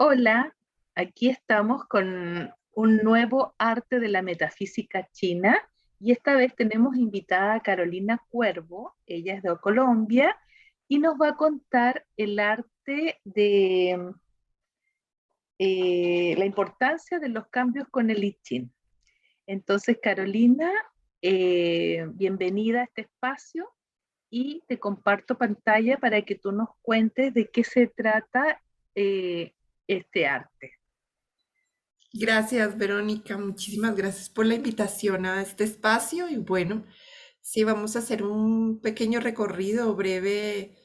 Hola, aquí estamos con un nuevo arte de la metafísica china y esta vez tenemos invitada a Carolina Cuervo, ella es de Colombia y nos va a contar el arte de la importancia de los cambios con el I Ching. Entonces, Carolina, bienvenida a este espacio y te comparto pantalla para que tú nos cuentes de qué se trata eh, este arte. Gracias, Verónica. Muchísimas gracias por la invitación a este espacio. Y bueno, sí, vamos a hacer un pequeño recorrido breve,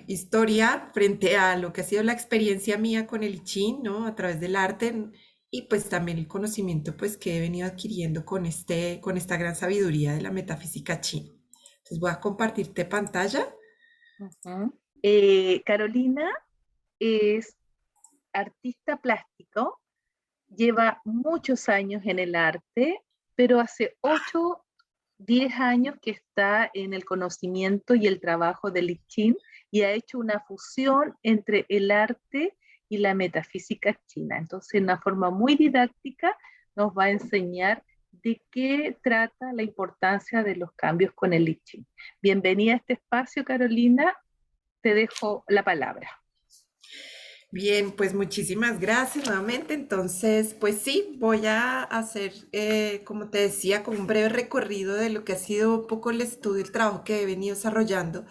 historia frente a lo que ha sido la experiencia mía con el I Ching, ¿no? A través del arte y pues también el conocimiento pues que he venido adquiriendo con esta gran sabiduría de la metafísica china. Entonces voy a compartirte pantalla. Ujú. Carolina es artista plástico, lleva muchos años en el arte, pero hace 8, 10 años que está en el conocimiento y el trabajo del I Ching y ha hecho una fusión entre el arte y la metafísica china. Entonces, de una forma muy didáctica, nos va a enseñar de qué trata la importancia de los cambios con el I Ching. Bienvenida a este espacio, Carolina. Te dejo la palabra. Bien, pues muchísimas gracias nuevamente. Entonces, pues sí, voy a hacer, como te decía, como un breve recorrido de lo que ha sido un poco el estudio, el trabajo que he venido desarrollando,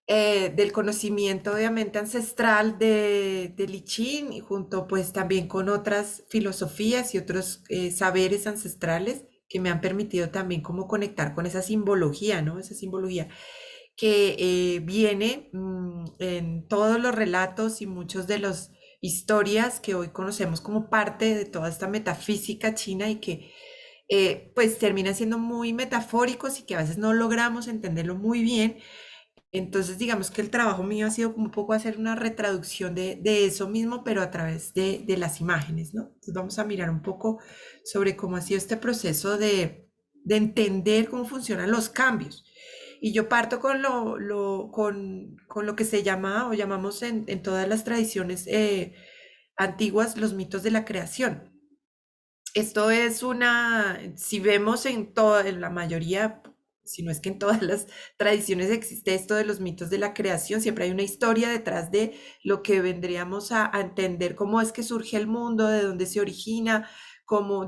del conocimiento obviamente ancestral de I Ching y junto pues también con otras filosofías y otros saberes ancestrales que me han permitido también como conectar con esa simbología, ¿no? Esa simbología que viene en todos los relatos y muchos de las historias que hoy conocemos como parte de toda esta metafísica china y que pues terminan siendo muy metafóricos y que a veces no logramos entenderlo muy bien. Entonces digamos que el trabajo mío ha sido como un poco hacer una retraducción de eso mismo, pero a través de las imágenes, ¿no? Entonces vamos a mirar un poco sobre cómo ha sido este proceso de entender cómo funcionan los cambios. Y yo parto con lo que se llama o llamamos en todas las tradiciones antiguas los mitos de la creación. Esto es si vemos en la mayoría, si no es que en todas las tradiciones existe esto de los mitos de la creación, siempre hay una historia detrás de lo que vendríamos a entender cómo es que surge el mundo, de dónde se origina,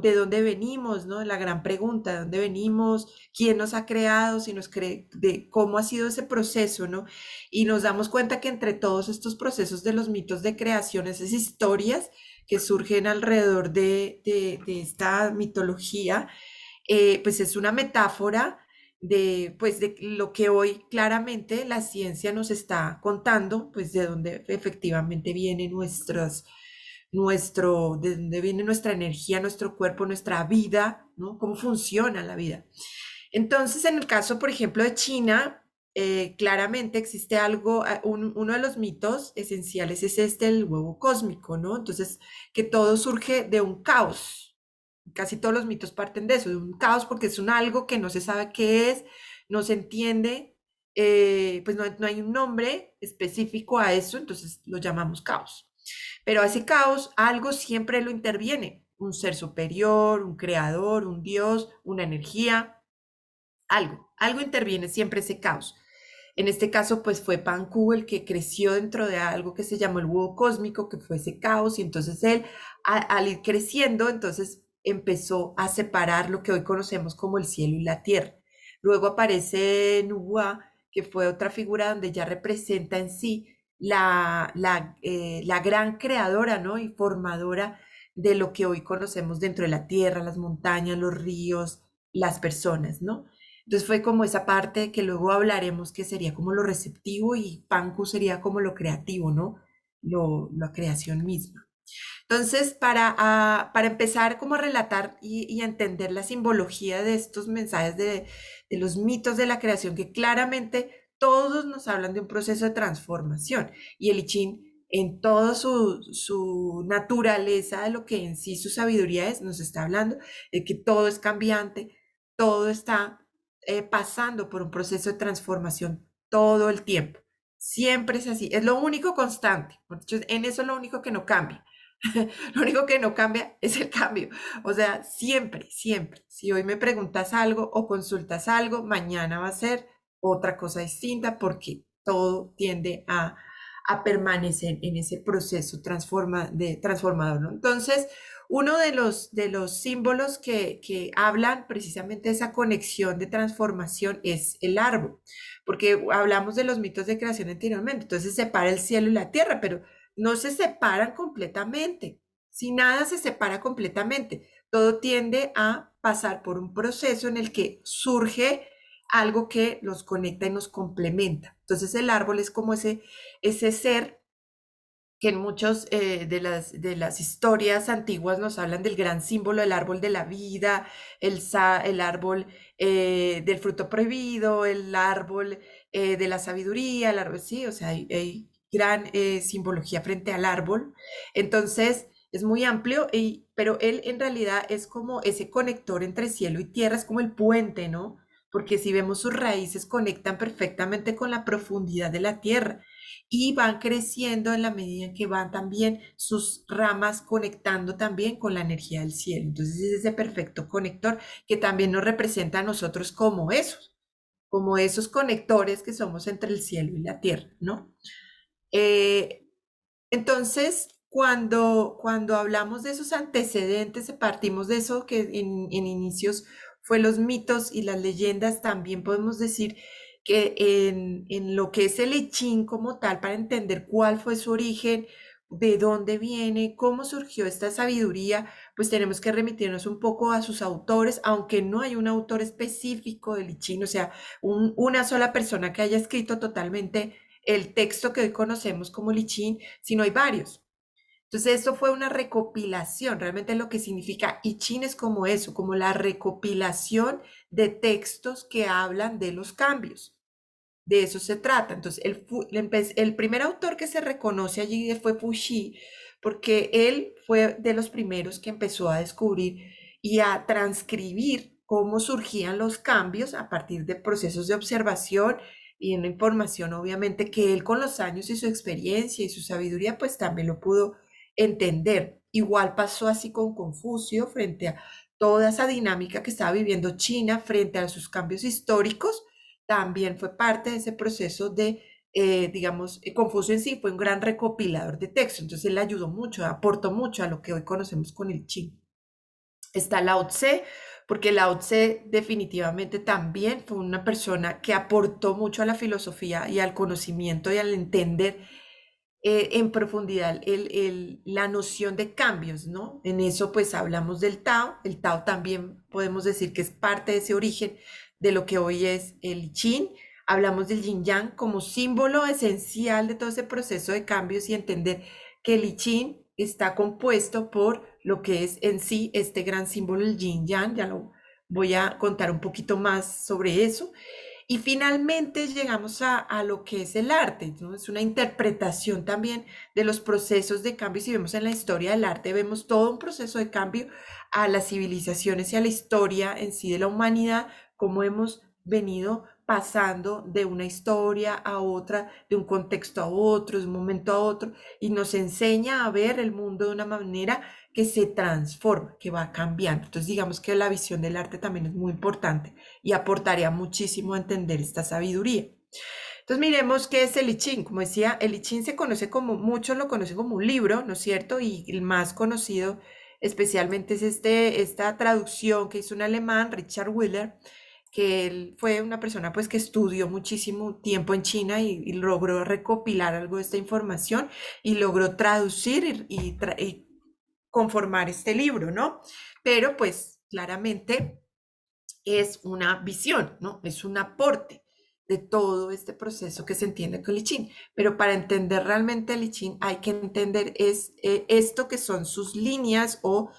de dónde venimos, ¿no? La gran pregunta, ¿de dónde venimos? ¿Quién nos ha creado? Si nos cree, de cómo ha sido ese proceso, ¿no? Y nos damos cuenta que entre todos estos procesos de los mitos de creación, esas historias, que surgen alrededor de esta mitología, pues es una metáfora pues de lo que hoy claramente la ciencia nos está contando, pues de dónde efectivamente viene de dónde viene nuestra energía, nuestro cuerpo, nuestra vida, ¿no? Cómo funciona la vida. Entonces, en el caso, por ejemplo, de China, claramente existe algo, uno de los mitos esenciales es este, el huevo cósmico, ¿no? Entonces, que todo surge de un caos. Casi todos los mitos parten de eso, de un caos, porque es un algo que no se sabe qué es, no se entiende, pues no hay un nombre específico a eso, entonces lo llamamos caos. Pero a ese caos algo siempre lo interviene, un ser superior, un creador, un dios, una energía, algo interviene siempre ese caos. En este caso, pues fue Panku el que creció dentro de algo que se llamó el huevo cósmico, que fue ese caos, y entonces él, al ir creciendo, entonces empezó a separar lo que hoy conocemos como el cielo y la tierra. Luego aparece Nuwa, que fue otra figura donde ya representa en sí la gran creadora, ¿no? Y formadora de lo que hoy conocemos dentro de la tierra, las montañas, los ríos, las personas, ¿no? Entonces fue como esa parte que luego hablaremos que sería como lo receptivo y Panku sería como lo creativo, ¿no? La creación misma. Entonces, para empezar como a relatar y a entender la simbología de estos mensajes de los mitos de la creación, que claramente todos nos hablan de un proceso de transformación y el I Ching en toda su naturaleza de lo que en sí su sabiduría es, nos está hablando de que todo es cambiante, todo está pasando por un proceso de transformación todo el tiempo, Siempre es así, es lo único constante. En eso es lo único que no cambia. Lo único que no cambia es el cambio. O sea, siempre, siempre. Si hoy me preguntas algo o consultas algo, mañana va a ser otra cosa distinta porque todo tiende a permanecer en ese proceso transformador, ¿no? Entonces, uno de los símbolos que hablan precisamente de esa conexión de transformación es el árbol, porque hablamos de los mitos de creación anteriormente, entonces se separa el cielo y la tierra, pero no se separan completamente. Si nada se separa completamente, todo tiende a pasar por un proceso en el que surge algo que los conecta y nos complementa. Entonces el árbol es como ese ser que en muchos de las historias antiguas nos hablan del gran símbolo del árbol de la vida, el árbol del fruto prohibido, el árbol de la sabiduría, el árbol, sí, o sea, hay gran simbología frente al árbol. Entonces, es muy amplio, pero él en realidad es como ese conector entre cielo y tierra, es como el puente, ¿no? Porque si vemos sus raíces conectan perfectamente con la profundidad de la tierra y van creciendo en la medida en que van también sus ramas conectando también con la energía del cielo. Entonces es ese perfecto conector que también nos representa a nosotros como esos conectores que somos entre el cielo y la tierra, ¿no? Eh, entonces, cuando hablamos de esos antecedentes, partimos de eso que en inicios fue los mitos y las leyendas, también podemos decir que en lo que es el I Ching como tal, para entender cuál fue su origen, de dónde viene, cómo surgió esta sabiduría, pues tenemos que remitirnos un poco a sus autores, aunque no hay un autor específico del I Ching, o sea, una sola persona que haya escrito totalmente el texto que hoy conocemos como I Ching, sino hay varios. Entonces, esto fue una recopilación. Realmente lo que significa I Ching es como eso, como la recopilación de textos que hablan de los cambios. De eso se trata. Entonces, el primer autor que se reconoce allí fue Fuxi, porque él fue de los primeros que empezó a descubrir y a transcribir cómo surgían los cambios a partir de procesos de observación y una información, obviamente, que él con los años y su experiencia y su sabiduría, pues también lo pudo entender. Igual pasó así con Confucio frente a toda esa dinámica que estaba viviendo China frente a sus cambios históricos también fue parte de ese proceso de, digamos, Confucio en sí fue un gran recopilador de textos, entonces él ayudó mucho, aportó mucho a lo que hoy conocemos con el Qi. Está Lao Tse, porque Lao Tse definitivamente también fue una persona que aportó mucho a la filosofía y al conocimiento y al entender en profundidad la noción de cambios, ¿no? En eso pues hablamos del Tao, el Tao también podemos decir que es parte de ese origen de lo que hoy es el I Ching, hablamos del Yin Yang como símbolo esencial de todo ese proceso de cambios y entender que el I Ching está compuesto por lo que es en sí este gran símbolo, el Yin Yang, ya lo voy a contar un poquito más sobre eso. Y finalmente llegamos a lo que es el arte, ¿no? Es una interpretación también de los procesos de cambio. Si vemos en la historia del arte, vemos todo un proceso de cambio a las civilizaciones y a la historia en sí de la humanidad, cómo hemos venido pasando de una historia a otra, de un contexto a otro, de un momento a otro, y nos enseña a ver el mundo de una manera que se transforma, que va cambiando. Entonces, digamos que la visión del arte también es muy importante y aportaría muchísimo a entender esta sabiduría. Entonces miremos qué es el I Ching. Como decía, el I Ching se conoce como, muchos lo conocen como un libro, ¿no es cierto? Y el más conocido especialmente es esta traducción que hizo un alemán, Richard Willer, que él fue una persona pues que estudió muchísimo tiempo en China y logró recopilar algo de esta información y logró traducir y conformar este libro, ¿no? Pero pues claramente es una visión, ¿no? Es un aporte de todo este proceso que se entiende con el I Ching. Pero para entender realmente el I Ching hay que entender esto que son sus líneas o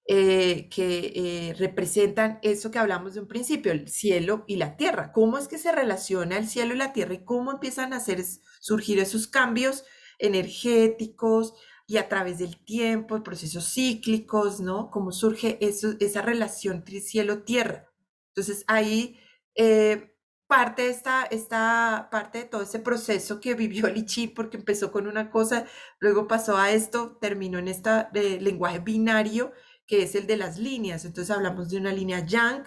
que representan eso que hablamos de un principio, el cielo y la tierra. ¿Cómo es que se relaciona el cielo y la tierra y cómo empiezan a surgir esos cambios energéticos y a través del tiempo, procesos cíclicos, ¿no? Cómo surge esa relación entre cielo-tierra. Entonces ahí parte de esta parte de todo ese proceso que vivió Li Chi, porque empezó con una cosa, luego pasó a esto, terminó en este lenguaje binario, que es el de las líneas. Entonces hablamos de una línea Yang,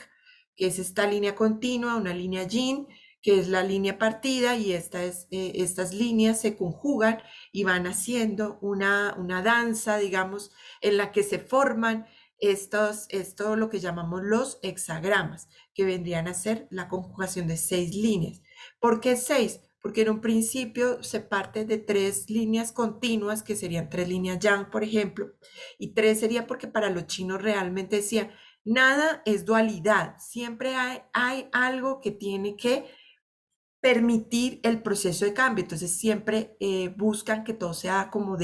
que es esta línea continua, una línea Yin, que es la línea partida, y estas líneas se conjugan y van haciendo una danza, digamos, en la que se forman esto lo que llamamos los hexagramas, que vendrían a ser la conjugación de 6 líneas. ¿Por qué 6? Porque en un principio se parte de 3 líneas continuas, que serían 3 líneas yang, por ejemplo, y 3 sería porque para los chinos realmente decía, nada es dualidad, siempre hay algo que tiene que permitir el proceso de cambio. Entonces siempre buscan que todo sea como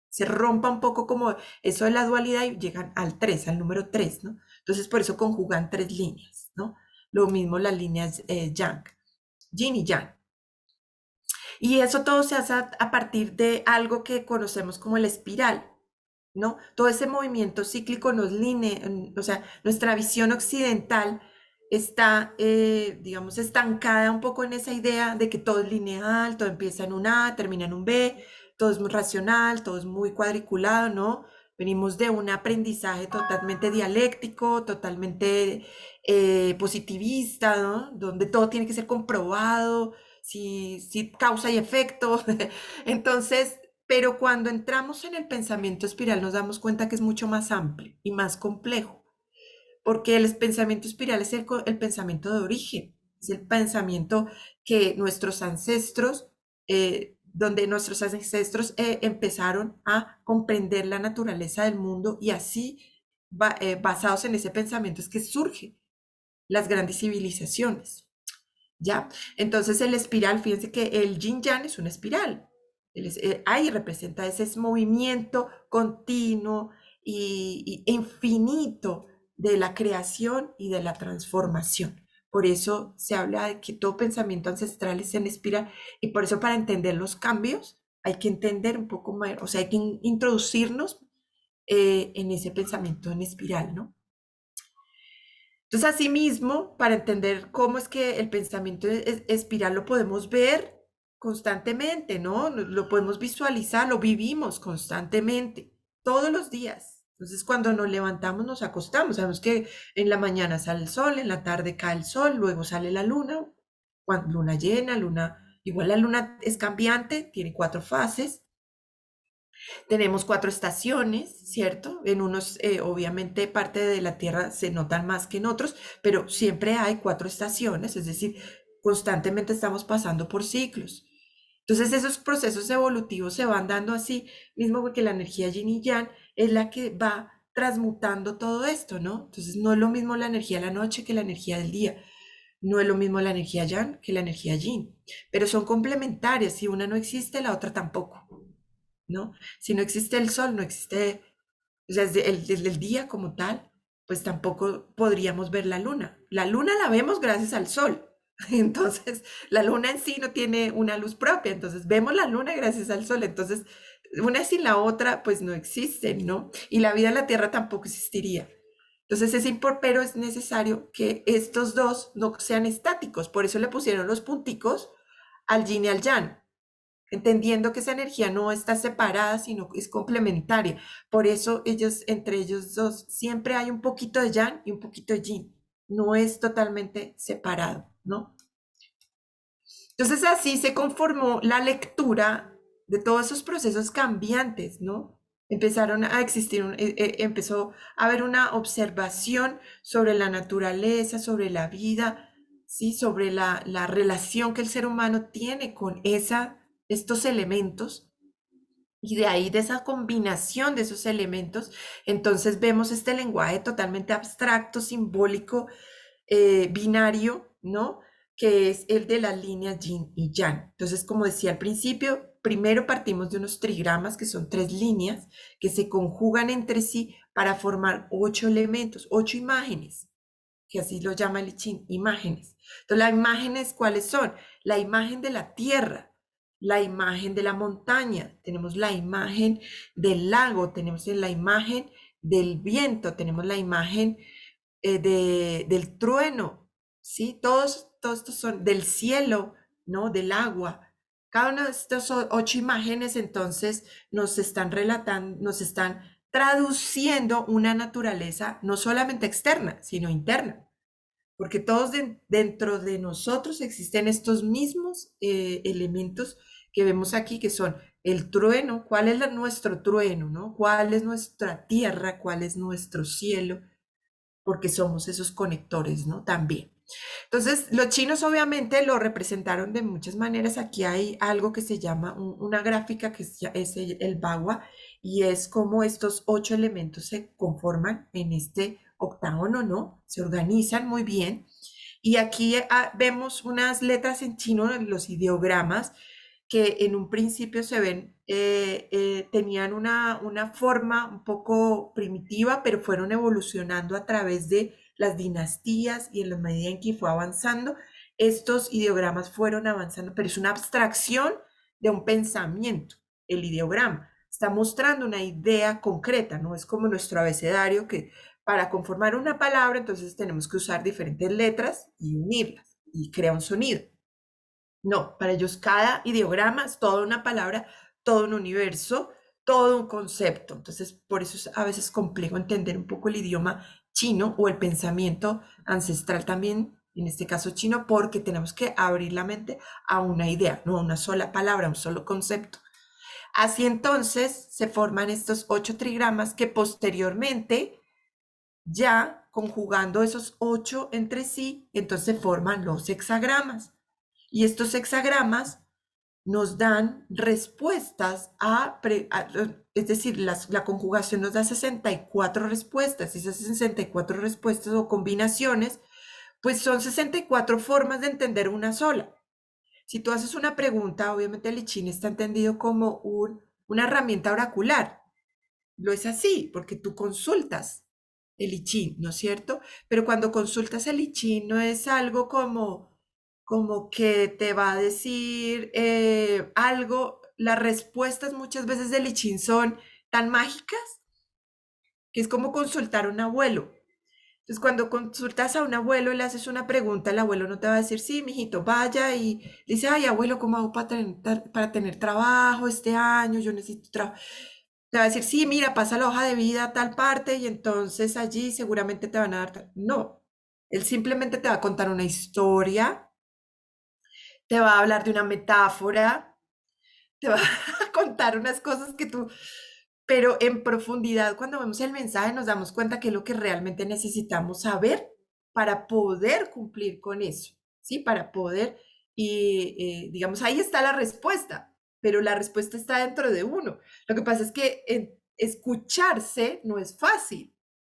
se rompa un poco como eso de la dualidad y llegan al 3, al número 3, ¿no? Entonces por eso conjugan 3 líneas, ¿no? Lo mismo las líneas yang, yin y yang. Y eso todo se hace a partir de algo que conocemos como el espiral, ¿no? Todo ese movimiento cíclico nos o sea, nuestra visión occidental está, digamos, estancada un poco en esa idea de que todo es lineal, todo empieza en un A, termina en un B, todo es muy racional, todo es muy cuadriculado, ¿no? Venimos de un aprendizaje totalmente dialéctico, totalmente positivista, ¿no? Donde todo tiene que ser comprobado, si causa y efecto. Entonces, pero cuando entramos en el pensamiento espiral nos damos cuenta que es mucho más amplio y más complejo, porque el pensamiento espiral es el pensamiento de origen, es el pensamiento que nuestros ancestros, donde nuestros ancestros empezaron a comprender la naturaleza del mundo y así, basados en ese pensamiento, es que surgen las grandes civilizaciones. ¿Ya? Entonces el espiral, fíjense que el yin yang es una espiral. Ahí representa ese movimiento continuo e infinito de la creación y de la transformación. Por eso se habla de que todo pensamiento ancestral es en espiral y por eso para entender los cambios hay que entender un poco más, o sea, hay que introducirnos en ese pensamiento en espiral, ¿no? Entonces, asimismo, para entender cómo es que el pensamiento espiral lo podemos ver constantemente, ¿no? Lo podemos visualizar, lo vivimos constantemente, todos los días. Entonces, cuando nos levantamos, nos acostamos. Sabemos que en la mañana sale el sol, en la tarde cae el sol, luego sale la luna, luna llena, igual la luna es cambiante, tiene 4 fases. Tenemos 4 estaciones, ¿cierto? En unos, obviamente, parte de la Tierra se notan más que en otros, pero siempre hay 4 estaciones, es decir, constantemente estamos pasando por ciclos. Entonces, esos procesos evolutivos se van dando así, mismo porque la energía yin y yang es la que va transmutando todo esto, ¿no? Entonces, no es lo mismo la energía de la noche que la energía del día. No es lo mismo la energía yang que la energía yin, pero son complementarias. Si una no existe, la otra tampoco. ¿No? Si no existe el sol, no existe, o sea, desde el día como tal, pues tampoco podríamos ver la luna. La luna la vemos gracias al sol. Entonces, la luna en sí no tiene una luz propia, entonces vemos la luna gracias al sol. Entonces, una sin la otra, pues no existen, ¿no? Y la vida en la Tierra tampoco existiría. Entonces, pero es necesario que estos dos no sean estáticos. Por eso le pusieron los punticos al yin y al yang, entendiendo que esa energía no está separada, sino que es complementaria. Por eso entre ellos dos, siempre hay un poquito de yang y un poquito de yin. No es totalmente separado, ¿no? Entonces así se conformó la lectura de todos esos procesos cambiantes, ¿no? Empezaron a existir, empezó a haber una observación sobre la naturaleza, sobre la vida, ¿sí? Sobre la relación que el ser humano tiene con estos elementos. Y de ahí, de esa combinación de esos elementos, entonces vemos este lenguaje totalmente abstracto, simbólico, binario, ¿no? Que es el de las líneas yin y yang. Entonces, como decía al principio, primero partimos de unos trigramas, que son 3 líneas, que se conjugan entre sí para formar 8 elementos, 8 imágenes, que así lo llama el I Ching, imágenes. Entonces, las imágenes, ¿cuáles son? La imagen de la tierra, la imagen de la montaña, tenemos la imagen del lago, tenemos la imagen del viento, tenemos la imagen del trueno, ¿sí? Todos todos estos son del cielo, ¿no? Del agua. Cada una de estas 8 imágenes entonces nos están relatando, nos están traduciendo una naturaleza no solamente externa, sino interna, porque todos dentro de nosotros existen estos mismos elementos que vemos aquí, que son el trueno, cuál es nuestro trueno, ¿no? ¿Cuál es nuestra tierra? ¿Cuál es nuestro cielo? Porque somos esos conectores, ¿no? También. Entonces, los chinos obviamente lo representaron de muchas maneras. Aquí hay algo que se llama una gráfica que es el bagua, y es como estos 8 elementos se conforman en este octágono, ¿no? Se organizan muy bien. Y aquí vemos unas letras en chino, los ideogramas, que en un principio se ven, tenían una forma un poco primitiva, pero fueron evolucionando a través de las dinastías y en la medida en que fue avanzando, estos ideogramas fueron avanzando, pero es una abstracción de un pensamiento, el ideograma. Está mostrando una idea concreta, no es como nuestro abecedario que para conformar una palabra, entonces tenemos que usar diferentes letras y unirlas y crea un sonido. No, para ellos cada ideograma es toda una palabra, todo un universo, todo un concepto. Entonces, por eso es a veces complejo entender un poco el idioma chino o el pensamiento ancestral también, en este caso chino, porque tenemos que abrir la mente a una idea, no a una sola palabra, un solo concepto. Así entonces se forman estos 8 trigramas que posteriormente, ya conjugando esos 8 entre sí, entonces forman los hexagramas. Y estos hexagramas nos dan respuestas es decir, la conjugación nos da 64 respuestas, y esas 64 respuestas o combinaciones, pues son 64 formas de entender una sola. Si tú haces una pregunta, obviamente el I Ching está entendido como una herramienta oracular. Lo es así, porque tú consultas el I Ching, ¿no es cierto? Pero cuando consultas el I Ching no es algo como que te va a decir algo. Las respuestas muchas veces del I Ching son tan mágicas que es como consultar a un abuelo. Entonces, cuando consultas a un abuelo y le haces una pregunta, el abuelo no te va a decir, sí, mijito, vaya y dice, ay, abuelo, ¿cómo hago para tener trabajo este año? Yo necesito trabajo. Te va a decir, sí, mira, pasa la hoja de vida a tal parte y entonces allí seguramente te van a dar No, él simplemente te va a contar una historia, te va a hablar de una metáfora, te va a contar unas cosas que tú, pero en profundidad, cuando vemos el mensaje, nos damos cuenta que es lo que realmente necesitamos saber para poder cumplir con eso, ¿sí? Para poder, y digamos, ahí está la respuesta, pero la respuesta está dentro de uno. Lo que pasa es que escucharse no es fácil.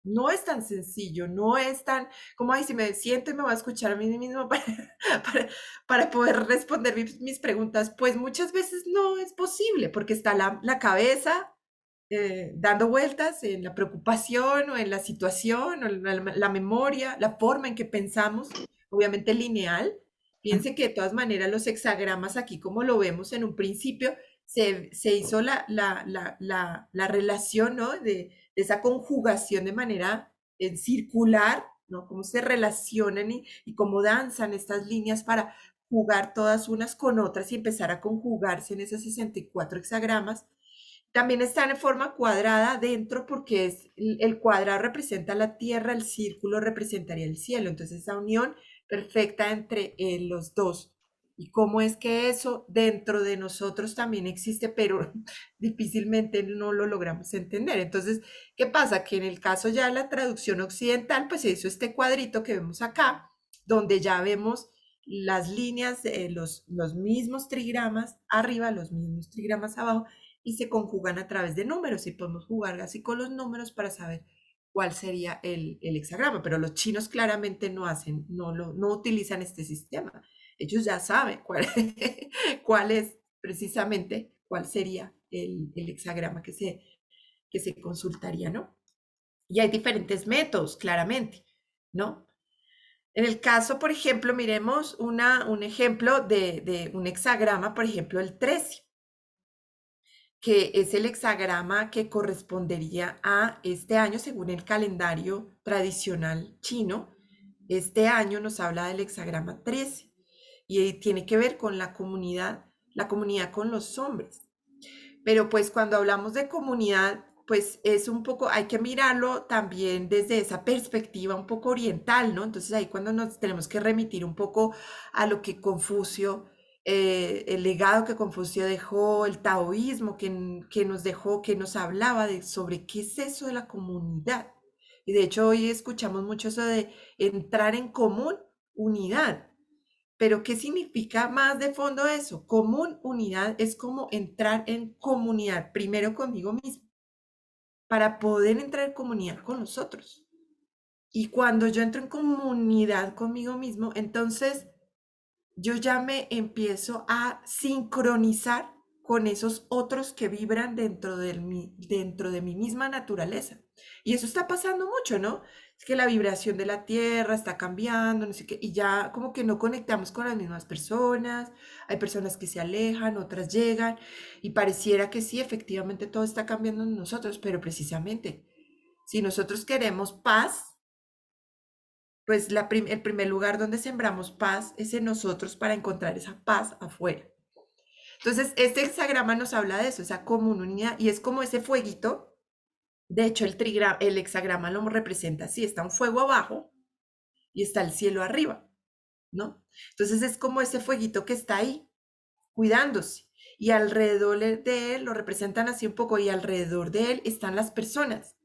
No es tan sencillo, no es tan como, ay, si me siento y me voy a escuchar a mí mismo para, para poder responder mis preguntas, pues muchas veces no es posible porque está la cabeza dando vueltas en la preocupación o en la situación o en la memoria, la forma en que pensamos, obviamente lineal. Piense que de todas maneras los hexagramas aquí, como lo vemos en un principio, se hizo la relación, ¿no? De esa conjugación de manera circular, ¿no? Cómo se relacionan y cómo danzan estas líneas para jugar todas unas con otras y empezar a conjugarse en esos 64 hexagramas. También están en forma cuadrada dentro porque el cuadrado representa la tierra, el círculo representaría el cielo. Entonces, esa unión perfecta entre los dos. Y cómo es que eso dentro de nosotros también existe, pero difícilmente no lo logramos entender. Entonces, ¿qué pasa? Que en el caso ya de la traducción occidental, pues se hizo este cuadrito que vemos acá, donde ya vemos las líneas, los mismos trigramas arriba, los mismos trigramas abajo, y se conjugan a través de números y podemos jugar así con los números para saber cuál sería el hexagrama, pero los chinos claramente no utilizan este sistema. Ellos ya saben cuál es precisamente, cuál sería el hexagrama que se consultaría, ¿no? Y hay diferentes métodos, claramente, ¿no? En el caso, por ejemplo, miremos un ejemplo de un hexagrama, por ejemplo, el 13, que es el hexagrama que correspondería a este año según el calendario tradicional chino. Este año nos habla del hexagrama 13. y tiene que ver con la comunidad con los hombres. Pero pues cuando hablamos de comunidad, pues es un poco, hay que mirarlo también desde esa perspectiva un poco oriental, ¿no? Entonces ahí cuando nos tenemos que remitir un poco a lo que Confucio, el legado que Confucio dejó, el taoísmo que nos dejó, que nos hablaba de sobre qué es eso de la comunidad. Y de hecho hoy escuchamos mucho eso de entrar en común, unidad. Pero ¿qué significa más de fondo eso? Común, unidad, es como entrar en comunidad, primero conmigo mismo, para poder entrar en comunidad con los otros. Y cuando yo entro en comunidad conmigo mismo, entonces yo ya me empiezo a sincronizar con esos otros que vibran dentro de mi misma naturaleza. Y eso está pasando mucho, ¿no? Es que la vibración de la Tierra está cambiando, no sé qué, y ya como que no conectamos con las mismas personas, hay personas que se alejan, otras llegan, y pareciera que sí, efectivamente todo está cambiando en nosotros, pero precisamente, si nosotros queremos paz, pues el primer lugar donde sembramos paz es en nosotros para encontrar esa paz afuera. Entonces, este hexagrama nos habla de eso, esa comunidad, y es como ese fueguito. De hecho, el hexagrama lo representa así, está un fuego abajo y está el cielo arriba, ¿no? Entonces es como ese fueguito que está ahí, cuidándose. Y alrededor de él lo representan así un poco, y alrededor de él están las personas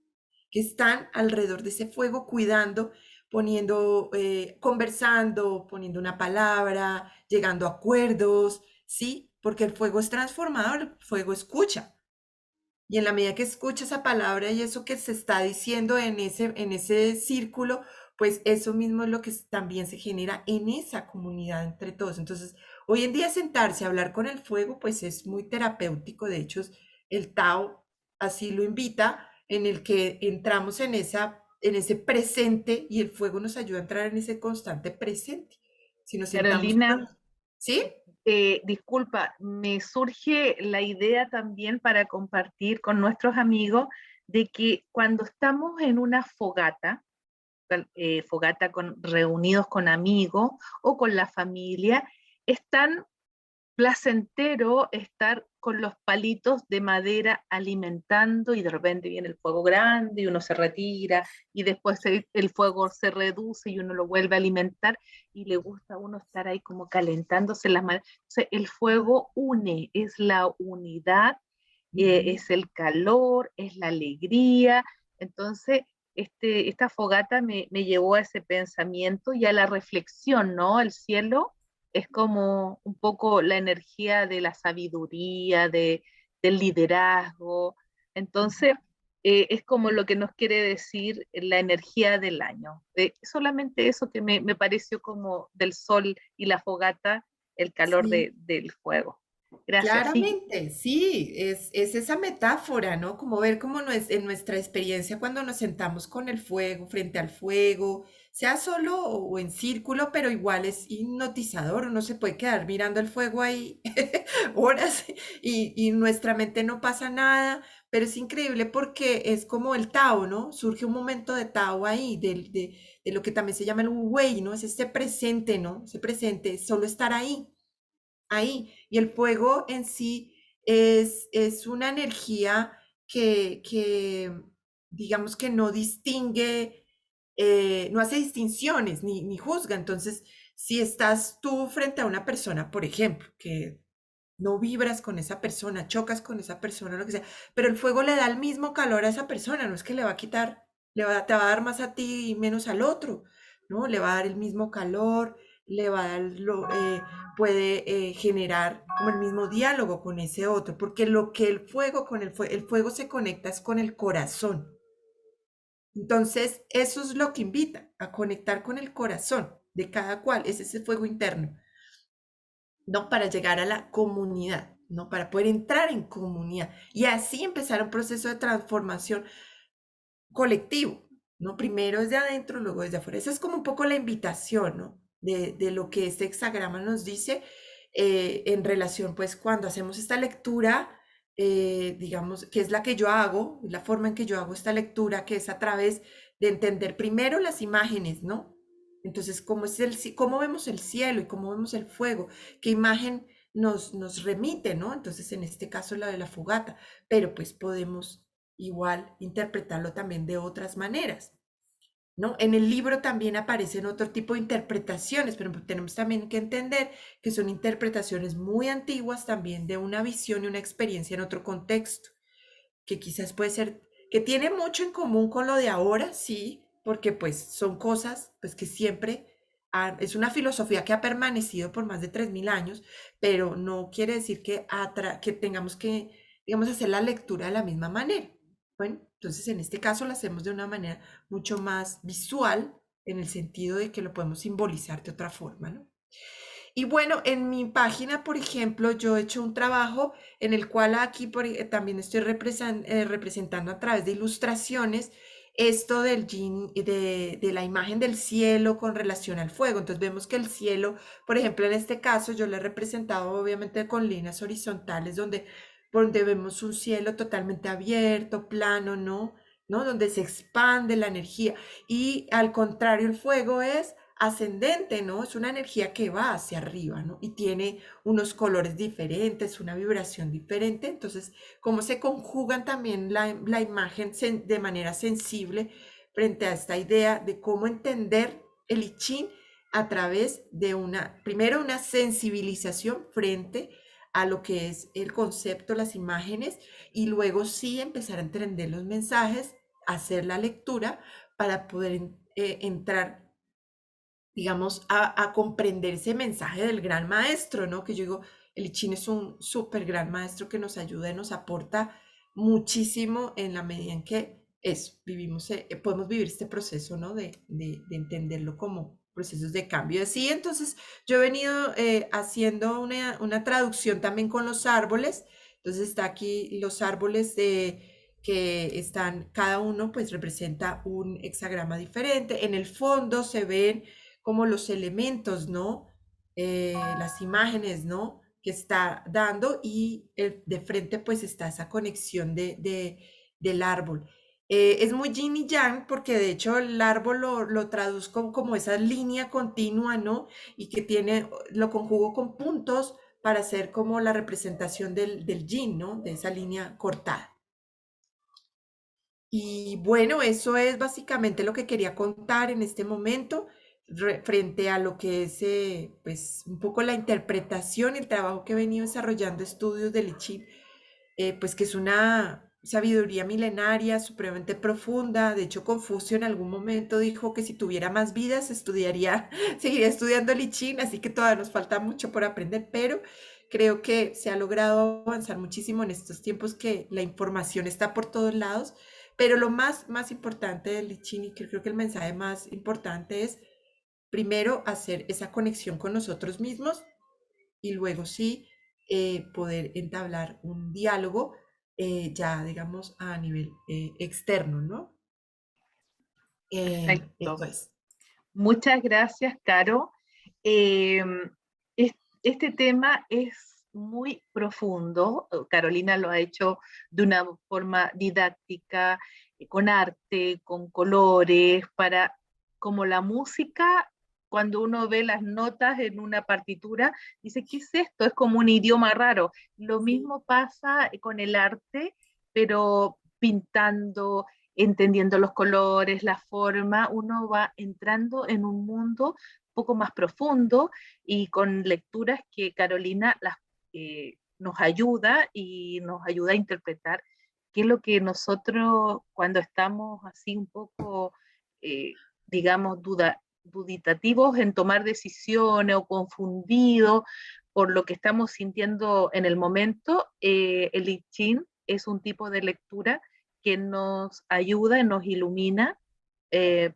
que están alrededor de ese fuego cuidando, poniendo, conversando, poniendo una palabra, llegando a acuerdos, ¿sí? Porque el fuego es transformador, el fuego escucha. Y en la medida que escucha esa palabra y eso que se está diciendo en ese círculo, pues eso mismo es lo que también se genera en esa comunidad entre todos. Entonces, hoy en día sentarse a hablar con el fuego, pues es muy terapéutico. De hecho, el Tao así lo invita, en el que entramos en ese presente y el fuego nos ayuda a entrar en ese constante presente. Si nos sentamos Carolina, con... ¿Sí? disculpa, me surge la idea también para compartir con nuestros amigos de que cuando estamos en una fogata reunidos con amigos o con la familia, es tan placentero estar con los palitos de madera alimentando y de repente viene el fuego grande y uno se retira y después el fuego se reduce y uno lo vuelve a alimentar y le gusta a uno estar ahí como calentándose las manos. Entonces, el fuego une, es la unidad, Ujú. es el calor, es la alegría. Entonces, esta fogata me llevó a ese pensamiento y a la reflexión, ¿no? El cielo es como un poco la energía de la sabiduría, del liderazgo. Entonces, es como lo que nos quiere decir la energía del año. Solamente eso que me pareció como del sol y la fogata, el calor Sí. del fuego. Gracias. Sí, Claramente, sí, es esa metáfora, ¿no? Como ver cómo no es en nuestra experiencia cuando nos sentamos con el fuego, frente al fuego, sea solo o en círculo, pero igual es hipnotizador, uno se puede quedar mirando el fuego ahí horas y nuestra mente no pasa nada, pero es increíble porque es como el Tao, ¿no? Surge un momento de Tao ahí, de lo que también se llama el Wu Wei, ¿no? Es este presente, ¿no? Ese presente, solo estar ahí. Y el fuego en sí es una energía que, digamos que no distingue, no hace distinciones ni juzga. Entonces, si estás tú frente a una persona, por ejemplo, que no vibras con esa persona, chocas con esa persona, lo que sea, pero el fuego le da el mismo calor a esa persona, no es que le va a quitar, te va a dar más a ti y menos al otro, ¿no? Le va a dar el mismo calor, le va a dar, puede generar como el mismo diálogo con ese otro, porque lo que el fuego el fuego se conecta es con el corazón. Entonces, eso es lo que invita a conectar con el corazón de cada cual, es ese fuego interno. ¿No? Para llegar a la comunidad, ¿no? Para poder entrar en comunidad y así empezar un proceso de transformación colectivo, ¿no? Primero desde adentro, luego desde afuera. Esa es como un poco la invitación, ¿no? De lo que este hexagrama nos dice en relación, pues, cuando hacemos esta lectura, digamos, que es la que yo hago, la forma en que yo hago esta lectura, que es a través de entender primero las imágenes, ¿no? Entonces, ¿cómo vemos el cielo y cómo vemos el fuego? ¿Qué imagen nos remite, ¿no? Entonces, en este caso, la de la fogata, pero pues podemos igual interpretarlo también de otras maneras, ¿no? En el libro también aparecen otro tipo de interpretaciones, pero tenemos también que entender que son interpretaciones muy antiguas también de una visión y una experiencia en otro contexto que quizás puede ser, que tiene mucho en común con lo de ahora, sí, porque pues son cosas pues que siempre es una filosofía que ha permanecido por más de 3000 años, pero no quiere decir que tengamos que, digamos, hacer la lectura de la misma manera. Bueno, entonces en este caso lo hacemos de una manera mucho más visual, en el sentido de que lo podemos simbolizar de otra forma, ¿no? Y bueno, en mi página, por ejemplo, yo he hecho un trabajo en el cual aquí también estoy representando a través de ilustraciones esto del yin, de la imagen del cielo con relación al fuego. Entonces vemos que el cielo, por ejemplo, en este caso yo lo he representado obviamente con líneas horizontales donde vemos un cielo totalmente abierto, plano, ¿no? ¿No? Donde se expande la energía. Y al contrario, el fuego es ascendente, ¿no? Es una energía que va hacia arriba, ¿no? Y tiene unos colores diferentes, una vibración diferente. Entonces, cómo se conjugan también la imagen de manera sensible frente a esta idea de cómo entender el I Ching a través de primero una sensibilización frente a lo que es el concepto, las imágenes, y luego sí empezar a entender los mensajes, hacer la lectura para poder entrar, digamos, a comprender ese mensaje del gran maestro, ¿no? Que yo digo, el I Ching es un súper gran maestro que nos ayuda y nos aporta muchísimo en la medida en que podemos vivir este proceso, ¿no? De entenderlo como procesos de cambio. Sí, entonces yo he venido haciendo una traducción también con los árboles. Entonces está aquí los árboles que están, cada uno pues representa un hexagrama diferente. En el fondo se ven como los elementos, ¿no? Las imágenes, ¿no? Que está dando y de frente pues está esa conexión del árbol. Es muy yin y yang porque de hecho el árbol lo traduzco como esa línea continua, ¿no? Y que lo conjugo con puntos para hacer como la representación del yin, ¿no? De esa línea cortada. Y bueno, eso es básicamente lo que quería contar en este momento frente a lo que es pues un poco la interpretación, el trabajo que he venido desarrollando, estudios del I Ching, pues que es una sabiduría milenaria supremamente profunda. De hecho, Confucio en algún momento dijo que si tuviera más vidas estudiaría, seguiría estudiando el I Ching, así que todavía nos falta mucho por aprender, pero creo que se ha logrado avanzar muchísimo en estos tiempos que la información está por todos lados, pero lo más importante del I Ching, y que creo que el mensaje más importante es primero hacer esa conexión con nosotros mismos y luego sí poder entablar un diálogo ya, digamos, a nivel externo, ¿no? Eso Perfecto. es. Muchas gracias, Caro. Eh, este tema es muy profundo. Carolina lo ha hecho de una forma didáctica, con arte, con colores, como la música, cuando uno ve las notas en una partitura, dice, ¿qué es esto? Es como un idioma raro. Lo Sí. mismo pasa con el arte, pero pintando, entendiendo los colores, la forma, uno va entrando en un mundo un poco más profundo y con lecturas que Carolina nos ayuda y nos ayuda a interpretar qué es lo que nosotros cuando estamos así un poco, digamos, duditativos en tomar decisiones o confundidos por lo que estamos sintiendo en el momento, el I Ching es un tipo de lectura que nos ayuda y nos ilumina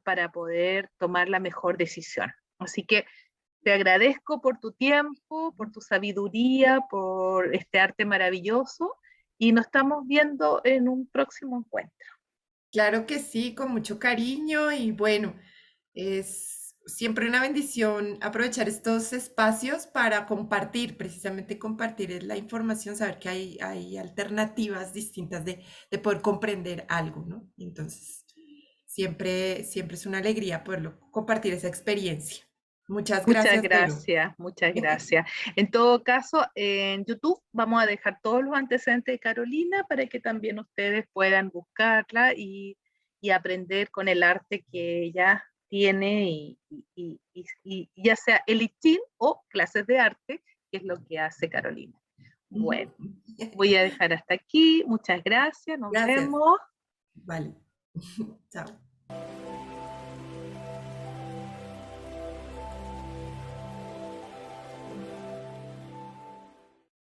para poder tomar la mejor decisión. Así que te agradezco por tu tiempo, por tu sabiduría, por este arte maravilloso y nos estamos viendo en un próximo encuentro. Claro que sí, con mucho cariño y bueno, es siempre una bendición aprovechar estos espacios para compartir, precisamente compartir la información, saber que hay alternativas distintas de poder comprender algo, ¿no? Entonces, siempre, siempre es una alegría poderlo compartir esa experiencia. Muchas Muchas gracias, Vero. gracias, muchas gracias. En todo caso, en YouTube vamos a dejar todos los antecedentes de Carolina para que también ustedes puedan buscarla y aprender con el arte que ella tiene y ya sea el ICHIN o clases de arte, que es lo que hace Carolina. Bueno, voy a dejar hasta aquí. Muchas gracias, nos Gracias. vemos. Vale. Chao.